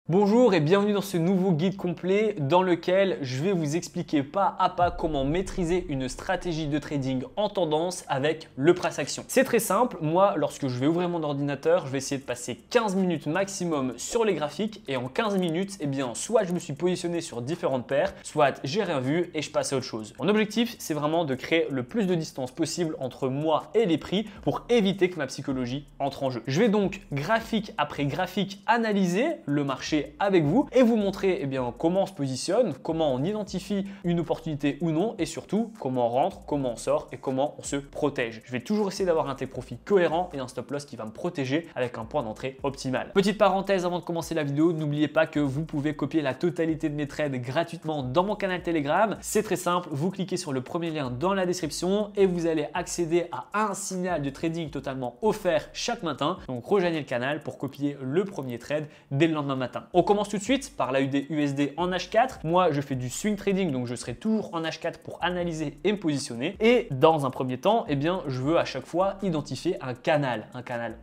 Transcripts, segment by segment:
Bonjour et bienvenue dans ce nouveau guide complet dans lequel je vais vous expliquer pas à pas comment maîtriser une stratégie de trading en tendance avec le price action. C'est très simple, moi lorsque je vais ouvrir mon ordinateur, je vais essayer de passer 15 minutes maximum sur les graphiques et en 15 minutes, soit je me suis positionné sur différentes paires, soit j'ai rien vu et je passe à autre chose. Mon objectif, c'est vraiment de créer le plus de distance possible entre moi et les prix pour éviter que ma psychologie entre en jeu. Je vais donc graphique après graphique analyser le marché avec vous et vous montrer comment on se positionne, comment on identifie une opportunité ou non et surtout comment on rentre, comment on sort et comment on se protège. Je vais toujours essayer d'avoir un take profit cohérent et un stop loss qui va me protéger avec un point d'entrée optimal. Petite parenthèse avant de commencer la vidéo, n'oubliez pas que vous pouvez copier la totalité de mes trades gratuitement dans mon canal Telegram. C'est très simple, vous cliquez sur le premier lien dans la description et vous allez accéder à un signal de trading totalement offert chaque matin. Donc rejoignez le canal pour copier le premier trade dès le lendemain matin. On commence tout de suite par l'AUD/USD en H4. Moi, je fais du swing trading, donc je serai toujours en H4 pour analyser et me positionner. Et dans un premier temps, je veux à chaque fois identifier un canal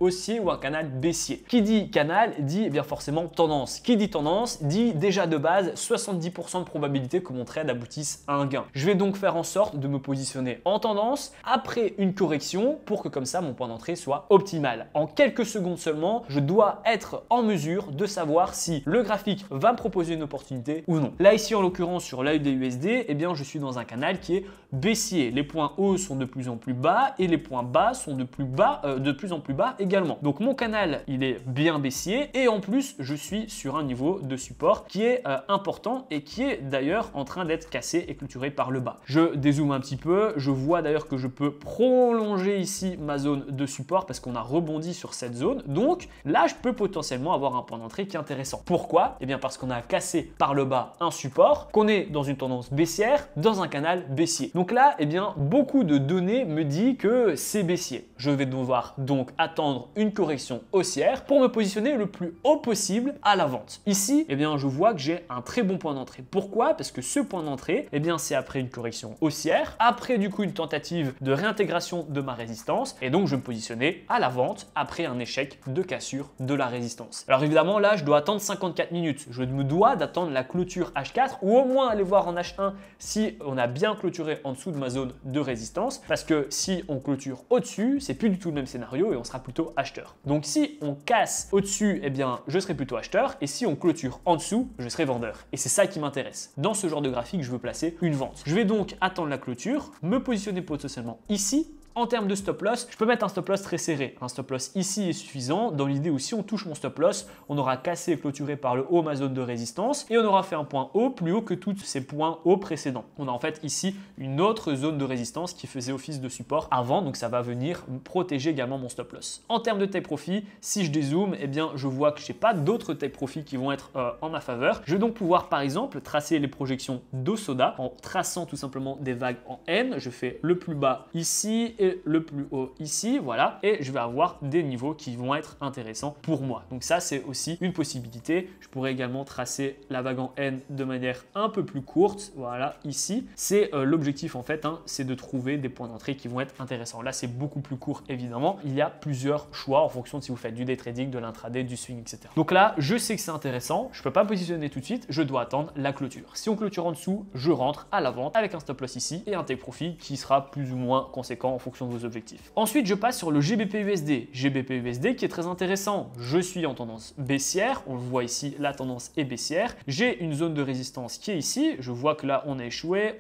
haussier ou un canal baissier. Qui dit canal dit forcément tendance. Qui dit tendance dit déjà de base 70% de probabilité que mon trade aboutisse à un gain. Je vais donc faire en sorte de me positionner en tendance après une correction pour que comme ça mon point d'entrée soit optimal. En quelques secondes seulement, je dois être en mesure de savoir si le graphique va me proposer une opportunité ou non. Là ici en l'occurrence sur l'AUD/USD, je suis dans un canal qui est baissier. Les points hauts sont de plus en plus bas et les points bas sont de plus en plus bas également. Donc mon canal il est bien baissier et en plus je suis sur un niveau de support qui est important et qui est d'ailleurs en train d'être cassé et clôturé par le bas. Je dézoome un petit peu, je vois d'ailleurs que je peux prolonger ici ma zone de support parce qu'on a rebondi sur cette zone. Donc là je peux potentiellement avoir un point d'entrée qui est intéressant. Pourquoi? Parce qu'on a cassé par le bas un support, qu'on est dans une tendance baissière, dans un canal baissier. Donc là, beaucoup de données me disent que c'est baissier. Je vais devoir donc attendre une correction haussière pour me positionner le plus haut possible à la vente. Ici, je vois que j'ai un très bon point d'entrée. Pourquoi? Parce que ce point d'entrée, c'est après une correction haussière, après du coup une tentative de réintégration de ma résistance et donc je vais me positionner à la vente après un échec de cassure de la résistance. Alors évidemment, là, je dois attendre 54 minutes. Je me dois d'attendre la clôture H4 ou au moins aller voir en H1 si on a bien clôturé en dessous de ma zone de résistance parce que si on clôture au-dessus, c'est plus du tout le même scénario et on sera plutôt acheteur. Donc si on casse au-dessus, je serai plutôt acheteur et si on clôture en dessous, je serai vendeur. Et c'est ça qui m'intéresse. Dans ce genre de graphique, je veux placer une vente. Je vais donc attendre la clôture, me positionner potentiellement ici. En termes de stop loss, je peux mettre un stop loss très serré. Un stop loss ici est suffisant dans l'idée où si on touche mon stop loss, on aura cassé et clôturé par le haut ma zone de résistance et on aura fait un point haut plus haut que tous ces points hauts précédents. On a en fait ici une autre zone de résistance qui faisait office de support avant, donc ça va venir protéger également mon stop loss. En termes de take profit, si je dézoome, je vois que je n'ai pas d'autres take profit qui vont être en ma faveur. Je vais donc pouvoir par exemple tracer les projections d'Osoda en traçant tout simplement des vagues en N. Je fais le plus bas ici et le plus haut ici, voilà, et je vais avoir des niveaux qui vont être intéressants pour moi. Donc ça, c'est aussi une possibilité. Je pourrais également tracer la vague en N de manière un peu plus courte, voilà, ici. C'est l'objectif en fait, c'est de trouver des points d'entrée qui vont être intéressants. Là, c'est beaucoup plus court, évidemment. Il y a plusieurs choix en fonction de si vous faites du day trading, de l'intraday, du swing, etc. Donc là, je sais que c'est intéressant. Je ne peux pas positionner tout de suite. Je dois attendre la clôture. Si on clôture en dessous, je rentre à la vente avec un stop loss ici et un take profit qui sera plus ou moins conséquent en fonction de vos objectifs. Ensuite, je passe sur le GBP/USD. GBP/USD qui est très intéressant. Je suis en tendance baissière. On le voit ici, la tendance est baissière. J'ai une zone de résistance qui est ici. Je vois que là, on a échoué.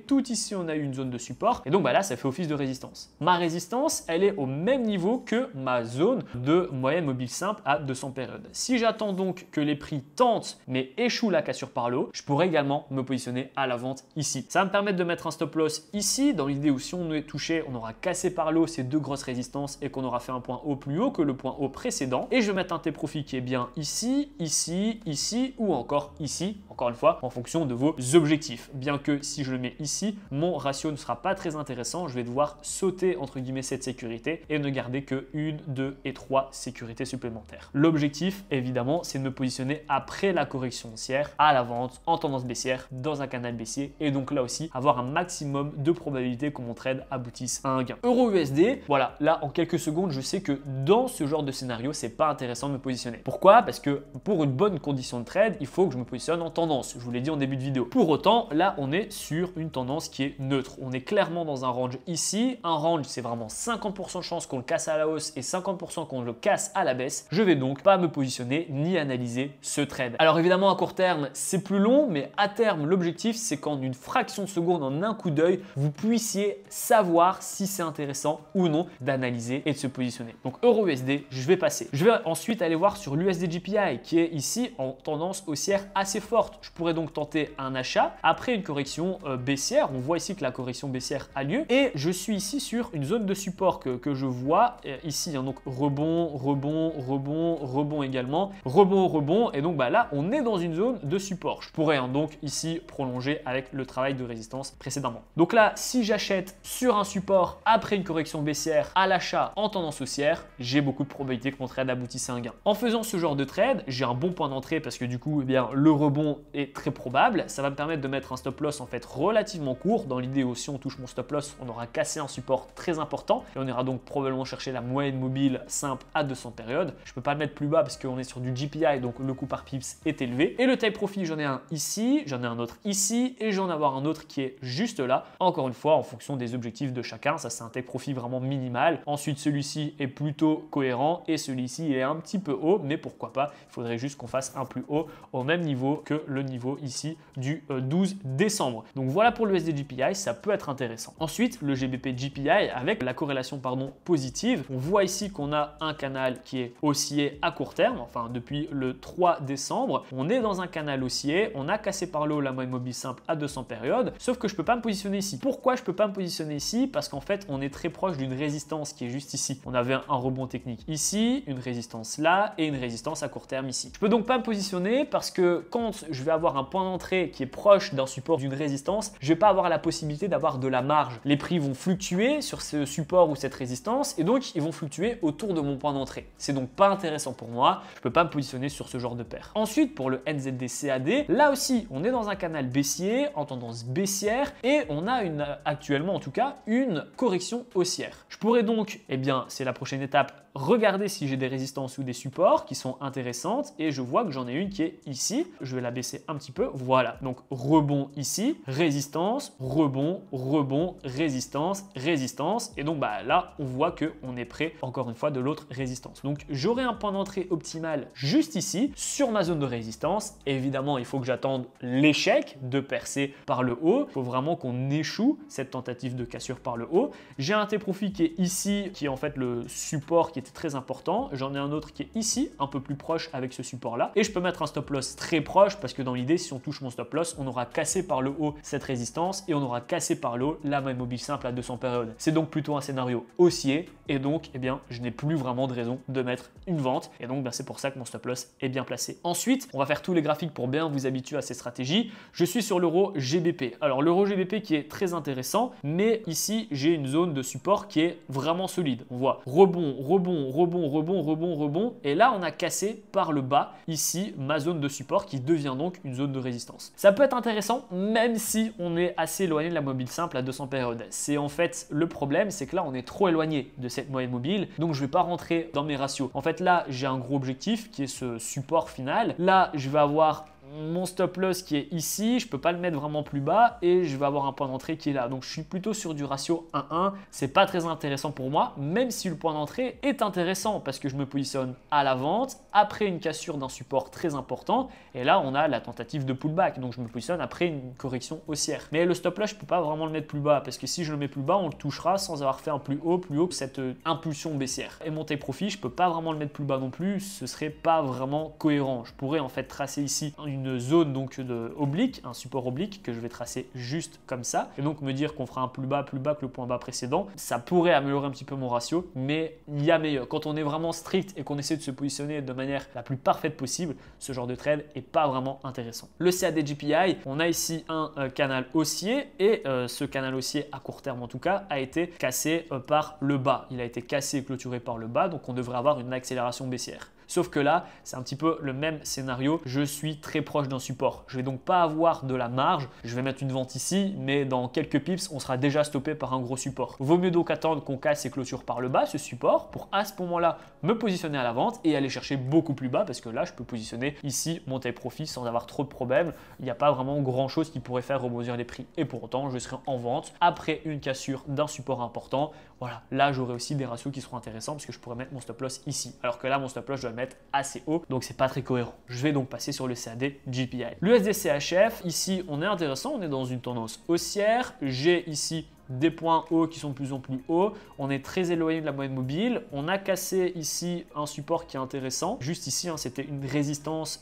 Tout ici, on a eu une zone de support. Et donc là, ça fait office de résistance. Ma résistance, elle est au même niveau que ma zone de moyenne mobile simple à 200 périodes. Si j'attends donc que les prix tentent mais échouent la cassure par le haut, je pourrais également me positionner à la vente ici. Ça va me permettre de mettre un stop loss ici dans l'idée où si on est touché, on aura cassé par le haut ces deux grosses résistances et qu'on aura fait un point haut plus haut que le point haut précédent. Et je vais mettre un take profit qui est bien ici, ici, ici ou encore ici. encore une fois, en fonction de vos objectifs. Bien que si je le mets ici, mon ratio ne sera pas très intéressant. Je vais devoir sauter entre guillemets cette sécurité et ne garder que 1, 2 et 3 sécurités supplémentaires. L'objectif, évidemment, c'est de me positionner après la correction haussière, à la vente, en tendance baissière, dans un canal baissier, et donc là aussi, avoir un maximum de probabilité que mon trade aboutisse à un gain. Euro-USD, voilà, là en quelques secondes, je sais que dans ce genre de scénario, c'est pas intéressant de me positionner. Pourquoi? Parce que pour une bonne condition de trade, il faut que je me positionne en tendance. Je vous l'ai dit en début de vidéo. Pour autant, là, on est sur une tendance qui est neutre. On est clairement dans un range ici. Un range, c'est vraiment 50% de chance qu'on le casse à la hausse et 50% qu'on le casse à la baisse. Je vais donc pas me positionner ni analyser ce trade. Alors évidemment, à court terme, c'est plus long, mais à terme, l'objectif, c'est qu'en une fraction de seconde, en un coup d'œil, vous puissiez savoir si c'est intéressant ou non d'analyser et de se positionner. Donc Euro-USD, je vais passer. Je vais ensuite aller voir sur l'USD-JPY qui est ici en tendance haussière assez forte. Je pourrais donc tenter un achat après une correction baissière. On voit ici que la correction baissière a lieu et je suis ici sur une zone de support que je vois ici. Hein, donc rebond, rebond, rebond, rebond également, rebond, rebond. Et donc là, on est dans une zone de support. Je pourrais donc ici prolonger avec le travail de résistance précédemment. Donc là, si j'achète sur un support après une correction baissière à l'achat en tendance haussière, j'ai beaucoup de probabilité que mon trade aboutisse à un gain. En faisant ce genre de trade, j'ai un bon point d'entrée parce que du coup, le rebond est très probable. Ça va me permettre de mettre un stop loss en fait relativement court. Dans l'idée où si on touche mon stop loss, on aura cassé un support très important et on ira donc probablement chercher la moyenne mobile simple à 200 périodes. Je ne peux pas le mettre plus bas parce qu'on est sur du GPI, donc le coût par pips est élevé. Et le type profit, j'en ai un ici, j'en ai un autre ici et j'en ai un autre qui est juste là. Encore une fois, en fonction des objectifs de chacun, ça c'est un take profit vraiment minimal. Ensuite, celui-ci est plutôt cohérent et celui-ci il est un petit peu haut, mais pourquoi pas, il faudrait juste qu'on fasse un plus haut au même niveau que le niveau ici du 12 décembre. Donc voilà pour le USD-JPY, ça peut être intéressant. Ensuite, le GBP-JPY avec la corrélation positive, on voit ici qu'on a un canal qui est haussier à court terme, enfin depuis le 3 décembre, on est dans un canal haussier, on a cassé par le haut la moyenne mobile simple à 200 périodes, sauf que je peux pas me positionner ici. Pourquoi je peux pas me positionner ici? Parce qu'en fait, on est très proche d'une résistance qui est juste ici. On avait un rebond technique ici, une résistance là et une résistance à court terme ici. Je peux donc pas me positionner parce que quand je vais avoir un point d'entrée qui est proche d'un support, d'une résistance, je vais pas avoir la possibilité d'avoir de la marge. Les prix vont fluctuer sur ce support ou cette résistance et donc ils vont fluctuer autour de mon point d'entrée. C'est donc pas intéressant pour moi. Je peux pas me positionner sur ce genre de paire. Ensuite, pour le NZD-CAD, là aussi, on est dans un canal baissier, en tendance baissière et on a actuellement en tout cas une correction haussière. Je pourrais donc, c'est la prochaine étape, regarder si j'ai des résistances ou des supports qui sont intéressantes et je vois que j'en ai une qui est ici. Je vais la baisser un petit peu. Voilà. Donc rebond ici, résistance, rebond, rebond, résistance, résistance. Et donc là, on voit qu'on est près encore une fois de l'autre résistance. Donc j'aurai un point d'entrée optimal juste ici sur ma zone de résistance. Et évidemment, il faut que j'attende l'échec de percer par le haut. Il faut vraiment qu'on échoue cette tentative de cassure par le haut. J'ai un T-profit qui est ici, qui est en fait le support qui était très important. J'en ai un autre qui est ici, un peu plus proche avec ce support-là. Et je peux mettre un stop loss très proche parce que dans l'idée, si on touche mon stop loss, on aura cassé par le haut cette résistance et on aura cassé par le haut la moyenne mobile simple à 200 périodes. C'est donc plutôt un scénario haussier et donc, je n'ai plus vraiment de raison de mettre une vente. Et donc, c'est pour ça que mon stop loss est bien placé. Ensuite, on va faire tous les graphiques pour bien vous habituer à ces stratégies. Je suis sur l'euro GBP. Alors, l'euro GBP qui est très intéressant, mais ici, j'ai une zone de support qui est vraiment solide. On voit rebond, rebond, rebond, rebond, rebond, rebond. Et là, on a cassé par le bas, ici, ma zone de support qui devient donc une zone de résistance. Ça peut être intéressant, même si on est assez éloigné de la mobile simple à 200 périodes. C'est en fait le problème, c'est que là, on est trop éloigné de cette moyenne mobile. Donc, je ne vais pas rentrer dans mes ratios. En fait, là, j'ai un gros objectif qui est ce support final. Là, je vais avoir mon stop loss qui est ici, je peux pas le mettre vraiment plus bas et je vais avoir un point d'entrée qui est là. Donc je suis plutôt sur du ratio 1-1. C'est pas très intéressant pour moi, même si le point d'entrée est intéressant parce que je me positionne à la vente après une cassure d'un support très important et là on a la tentative de pullback. Donc je me positionne après une correction haussière. Mais le stop loss, je peux pas vraiment le mettre plus bas parce que si je le mets plus bas, on le touchera sans avoir fait un plus haut que cette impulsion baissière. Et mon take profit, je peux pas vraiment le mettre plus bas non plus, ce serait pas vraiment cohérent. Je pourrais en fait tracer ici une une zone donc de oblique, un support oblique que je vais tracer juste comme ça. Et donc me dire qu'on fera un plus bas que le point bas précédent. Ça pourrait améliorer un petit peu mon ratio, mais il y a meilleur. Quand on est vraiment strict et qu'on essaie de se positionner de manière la plus parfaite possible, ce genre de trade n'est pas vraiment intéressant. Le CAD GPI, on a ici un canal haussier et ce canal haussier à court terme en tout cas a été cassé par le bas. Il a été cassé et clôturé par le bas, donc on devrait avoir une accélération baissière. Sauf que là, c'est un petit peu le même scénario. Je suis très proche d'un support. Je ne vais donc pas avoir de la marge. Je vais mettre une vente ici, mais dans quelques pips, on sera déjà stoppé par un gros support. Vaut mieux donc attendre qu'on casse et clôture par le bas ce support pour à ce moment-là me positionner à la vente et aller chercher beaucoup plus bas parce que là, je peux positionner ici mon take profit sans avoir trop de problèmes. Il n'y a pas vraiment grand-chose qui pourrait faire rebondir les prix. Et pour autant, je serai en vente après une cassure d'un support important. Voilà, là, j'aurai aussi des ratios qui seront intéressants parce que je pourrais mettre mon stop loss ici. Alors que là, mon stop loss, je dois le mettre assez haut, donc c'est pas très cohérent. Je vais donc passer sur le CAD GPI. L'USD-CHF, ici, on est intéressant, on est dans une tendance haussière. J'ai ici des points hauts qui sont de plus en plus hauts. On est très éloigné de la moyenne mobile. On a cassé ici un support qui est intéressant. Juste ici, c'était une résistance,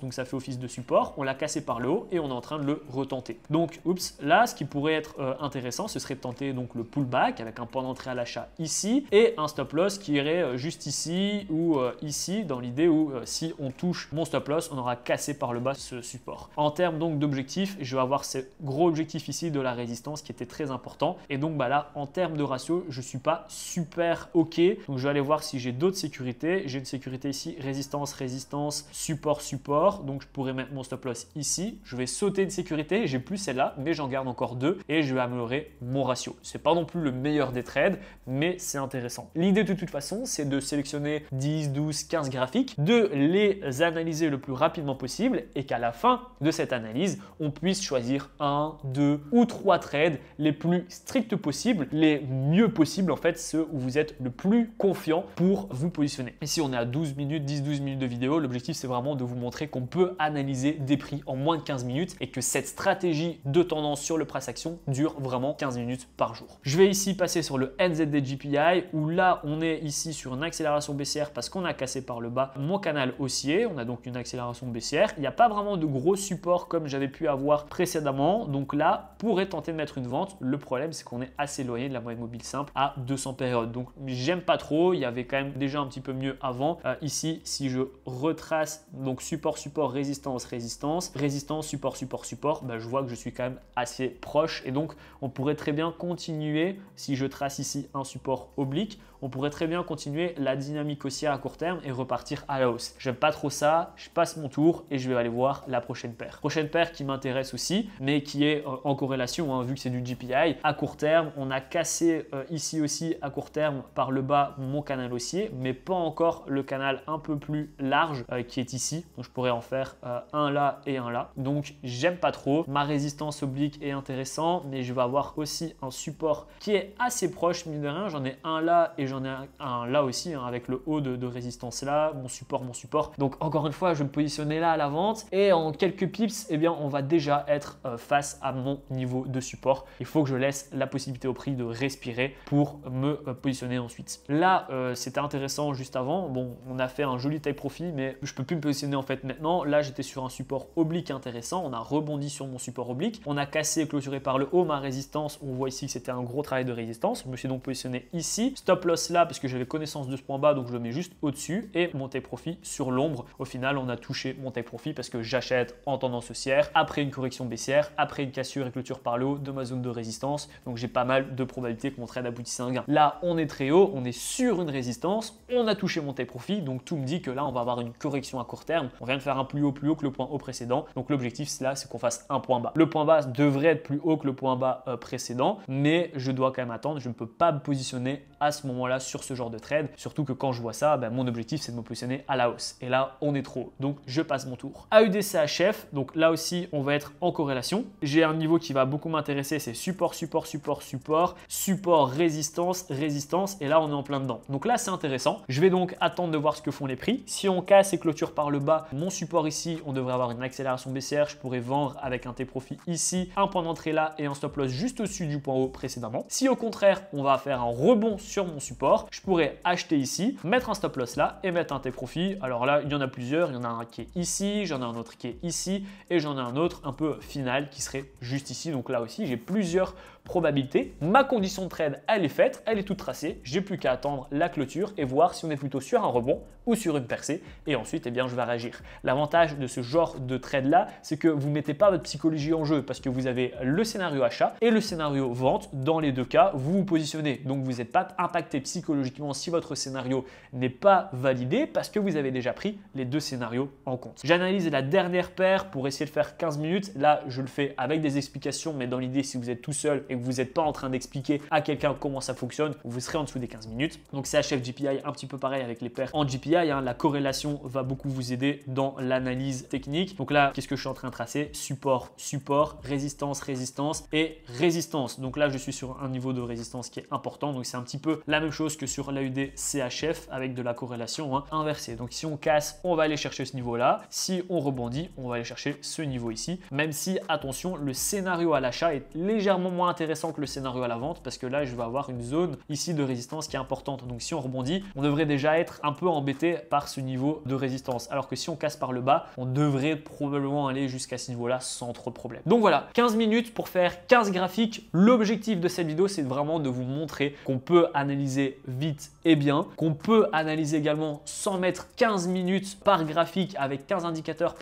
donc ça fait office de support. On l'a cassé par le haut et on est en train de le retenter. Donc, oups, là, ce qui pourrait être intéressant, ce serait de tenter donc le pullback avec un point d'entrée à l'achat ici et un stop loss qui irait juste ici ou ici dans l'idée où si on touche mon stop loss, on aura cassé par le bas ce support. En termes donc d'objectifs, je vais avoir ce gros objectif ici de la résistance qui était très important. Et donc là, en termes de ratio, je ne suis pas super OK. Donc je vais aller voir si j'ai d'autres sécurités. J'ai une sécurité ici, résistance, résistance, support, support. Donc je pourrais mettre mon stop loss ici. Je vais sauter une sécurité. J'ai plus celle-là, mais j'en garde encore deux et je vais améliorer mon ratio. Ce n'est pas non plus le meilleur des trades, mais c'est intéressant. L'idée de toute façon, c'est de sélectionner 10, 12, 15 graphiques, de les analyser le plus rapidement possible et qu'à la fin de cette analyse, on puisse choisir 1, 2 ou 3 trades les plus stricts possibles, les mieux possibles en fait, ceux où vous êtes le plus confiant pour vous positionner. Ici, on est à 12 minutes, 10-12 minutes de vidéo. L'objectif, c'est vraiment de vous montrer qu'on peut analyser des prix en moins de 15 minutes et que cette stratégie de tendance sur le price action dure vraiment 15 minutes par jour. Je vais ici passer sur le NZD GPI où là, on est ici sur une accélération baissière parce qu'on a cassé par le bas mon canal haussier. On a donc une accélération baissière. Il n'y a pas vraiment de gros support comme j'avais pu avoir précédemment. Donc là, pourrait tenter de mettre une vente. Le problème, c'est qu'on est assez éloigné de la moyenne mobile simple à 200 périodes. Donc, j'aime pas trop. Il y avait quand même déjà un petit peu mieux avant. Ici, si je retrace donc support, support, résistance, résistance, résistance, support, support, support, je vois que je suis quand même assez proche. Et donc, on pourrait très bien continuer, si je trace ici un support oblique, on pourrait très bien continuer la dynamique haussière à court terme et repartir à la hausse. J'aime pas trop ça, je passe mon tour et je vais aller voir la prochaine paire. Prochaine paire qui m'intéresse aussi, mais qui est en corrélation, vu que c'est du GPI. À court terme, on a cassé ici aussi à court terme par le bas mon canal haussier, mais pas encore le canal un peu plus large qui est ici. Donc je pourrais en faire un là et un là. Donc j'aime pas trop. Ma résistance oblique est intéressant, mais je vais avoir aussi un support qui est assez proche, mine de rien. J'en ai un là et j'en ai un là aussi, avec le haut de résistance là, mon support, mon support. Donc encore une fois, je vais me positionner là à la vente et en quelques pips, eh bien, on va déjà être face à mon niveau de support. Il faut que je laisse la possibilité au prix de respirer pour me positionner ensuite. Là, c'était intéressant juste avant. Bon, on a fait un joli take profit, mais je peux plus me positionner en fait maintenant. Là, j'étais sur un support oblique intéressant. On a rebondi sur mon support oblique. On a cassé et clôturé par le haut ma résistance. On voit ici que c'était un gros travail de résistance. Je me suis donc positionné ici. Stop loss là parce que j'avais connaissance de ce point bas, donc je le mets juste au-dessus et mon take profit sur l'ombre. Au final, on a touché mon take profit parce que j'achète en tendance haussière après une correction baissière, après une cassure et clôture par le haut de ma zone de résistance. Donc j'ai pas mal de probabilité que mon trade aboutisse à un gain. Là, on est très haut, on est sur une résistance, on a touché mon take profit, donc tout me dit que là, on va avoir une correction à court terme. On vient de faire un plus haut que le point haut précédent. Donc l'objectif, c'est qu'on fasse un point bas. Le point bas devrait être plus haut que le point bas précédent, mais je dois quand même attendre. Je ne peux pas me positionner à ce moment-là sur ce genre de trade, surtout que quand je vois ça, mon objectif c'est de me positionner à la hausse et là on est trop haut, donc je passe mon tour. AUD-CHF, donc là aussi on va être en corrélation. J'ai un niveau qui va beaucoup m'intéresser, c'est support, support, support, support, support, résistance, résistance, et là on est en plein dedans. Donc là c'est intéressant. Je vais donc attendre de voir ce que font les prix. Si on casse et clôture par le bas, mon support ici, on devrait avoir une accélération baissière. Je pourrais vendre avec un take profit ici, un point d'entrée là et un stop loss juste au-dessus du point haut précédemment. Si au contraire on va faire un rebond sur mon support. Je pourrais acheter ici, mettre un stop loss là et mettre un take profit. Alors là, il y en a plusieurs. Il y en a un qui est ici, j'en ai un autre qui est ici et j'en ai un autre un peu final qui serait juste ici. Donc là aussi, j'ai plusieurs probabilités. Ma condition de trade, elle est faite, elle est toute tracée. J'ai plus qu'à attendre la clôture et voir si on est plutôt sur un rebond ou sur une percée. Et ensuite, eh bien, je vais réagir. L'avantage de ce genre de trade là, c'est que vous ne mettez pas votre psychologie en jeu parce que vous avez le scénario achat et le scénario vente. Dans les deux cas, vous vous positionnez. Donc, vous n'êtes pas impacté psychologiquement si votre scénario n'est pas validé parce que vous avez déjà pris les deux scénarios en compte. J'analyse la dernière paire pour essayer de faire 15 minutes. Là, je le fais avec des explications, mais dans l'idée, si vous êtes tout seul et que vous n'êtes pas en train d'expliquer à quelqu'un comment ça fonctionne, vous serez en dessous des 15 minutes. Donc, CHF GPI, un petit peu pareil avec les paires en GPI. La corrélation va beaucoup vous aider dans l'analyse technique. Donc là, qu'est-ce que je suis en train de tracer? Support, support, résistance, résistance et résistance. Donc là, je suis sur un niveau de résistance qui est important. Donc, c'est un petit peu la même chose que sur l'AUD CHF avec de la corrélation inversée. Donc, si on casse, on va aller chercher ce niveau-là. Si on rebondit, on va aller chercher ce niveau ici. Même si, attention, le scénario à l'achat est légèrement moins intéressant que le scénario à la vente parce que là, je vais avoir une zone ici de résistance qui est importante. Donc, si on rebondit, on devrait déjà être un peu embêté par ce niveau de résistance. Alors que si on casse par le bas, on devrait probablement aller jusqu'à ce niveau-là sans trop de problème. Donc voilà, 15 minutes pour faire 15 graphiques. L'objectif de cette vidéo, c'est vraiment de vous montrer qu'on peut analyser vite et bien, qu'on peut analyser également sans mettre 15 minutes par graphique avec 15 indicateurs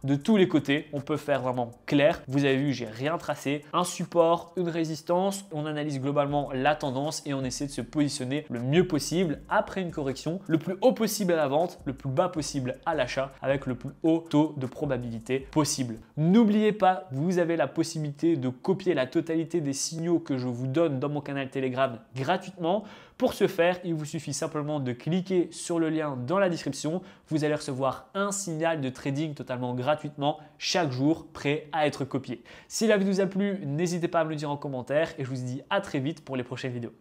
de tous les côtés. On peut faire vraiment clair. Vous avez vu, j'ai rien tracé. Un support, une résistance. On analyse globalement la tendance et on essaie de se positionner le mieux possible après une correction, le plus haut possible à la vente, le plus bas possible à l'achat avec le plus haut taux de probabilité possible. N'oubliez pas, vous avez la possibilité de copier la totalité des signaux que je vous donne dans mon canal Telegram gratuitement. Pour ce faire, il vous suffit simplement de cliquer sur le lien dans la description. Vous allez recevoir un signal de trading totalement gratuitement chaque jour, prêt à être copié. Si la vidéo vous a plu, n'hésitez pas à me le dire en commentaire et je vous dis à très vite pour les prochaines vidéos.